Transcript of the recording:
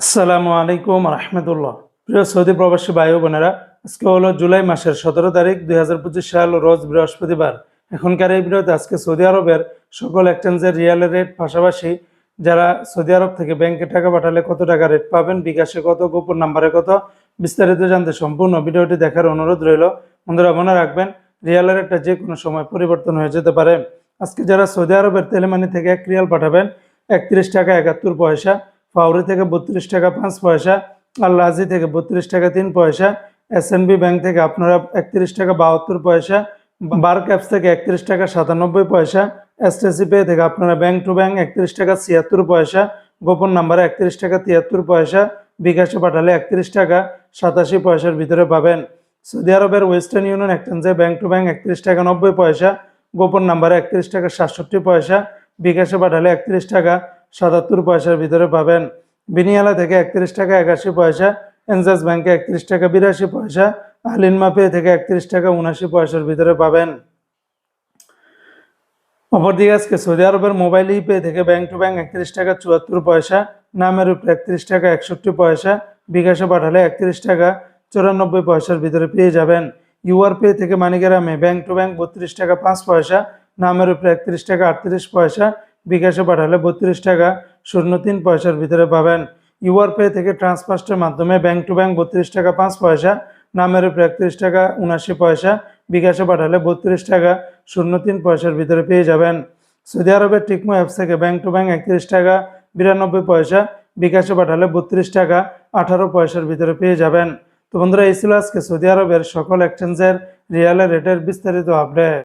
আসসালামু আলাইকুম রহমতুল্লাহ। প্রিয় সৌদি প্রবাসী ভাই ও বোনেরা, আজকে হলো জুলাই মাসের 17 তারিখ 2025 সাল, রোজ বৃহস্পতিবার। এখনকার এই ভিডিওতে আজকে সৌদি আরবের সকল এক্সচেঞ্জের রিয়ালের রেট, পাশাপাশি যারা সৌদি আরব থেকে ব্যাংকে টাকা পাঠালে কত টাকা রেট পাবেন, বিকাশে কত, গোপন নাম্বারে কত, বিস্তারিত জানতে সম্পূর্ণ ভিডিওটি দেখার অনুরোধ রইল। বন্ধুরা, মনে রাখবেন রিয়ালের রেটটা যে কোনো সময় পরিবর্তন হয়ে যেতে পারে। আজকে যারা সৌদি আরবের তেলেমানি থেকে 1 রিয়াল পাঠাবেন 31 টাকা 71 পয়সা, ফাউরি থেকে 32 টাকা 5 পয়সা, আল রাজি থেকে 32 টাকা 3 পয়সা, এসএনবি ব্যাংক থেকে আপনারা 31 টাকা 72 পয়সা, বার ক্যাপস থেকে 31 টাকা 97 পয়সা, এসটিসি পে থেকে আপনারা ব্যাংক টু ব্যাংক 31 টাকা 76 পয়সা, গোপন নাম্বারে 31 টাকা 73 পয়সা, বিকাশে পাঠালে 31 টাকা 87 পয়সার ভিতরে পাবেন। সৌদি আরবের ওয়েস্টার্ন ইউনিয়ন এক্সচেঞ্জে ব্যাংক টু ব্যাংক 31 টাকা 90 পয়সা, গোপন নাম্বারে 31 টাকা 67 পয়সা, বিকাশে পাঠালে 31 টাকা 77 পয়সার ভিতরে পাবেন। বিনিয়ালা থেকে 31 টাকা 81 পয়সা, এনজাস ব্যাংকে 31 টাকা 82 পয়সা, আলিনমা পে থেকে 31 টাকা 79 পয়সার ভিতরে পাবেন। অপরদিকে আজকে সৌদি আরবের মোবাইল পে থেকে ব্যাংক টু ব্যাংক 31 টাকা 74 পয়সা, নামের উপরে 31 টাকা 61 পয়সা, বিকাশে পাঠালে 31 টাকা 94 পয়সার ভিতরে পেয়ে যাবেন। ইউআর পে থেকে মানিগ্রামে ব্যাংক টু ব্যাংক 32 টাকা 5 পয়সা, নামের উপরে 31 টাকা 38 পয়সা, বিকাশে পাঠালে 32 টাকা 03 পয়সার ভিতরে পাবেন। ইউআর পে থেকে ট্রান্সফার্স্টের মাধ্যমে ব্যাংক টু ব্যাংক 32 টাকা 5 পয়সা, নামের উপরে 31 টাকা 79 পয়সা, বিকাশে পাঠালে 32 টাকা 03 পয়সার ভিতরে পেয়ে যাবেন। সৌদি আরবের টিকমো অ্যাপস থেকে ব্যাংক টু ব্যাংক 31 টাকা 92 পয়সা, বিকাশে পাঠালে 32 টাকা 18 পয়সার ভিতরে পেয়ে যাবেন। তো বন্ধুরা, এই ছিল আজকে সৌদি আরবের সকল এক্সচেঞ্জের রিয়ালের রেটের বিস্তারিত আপডেট।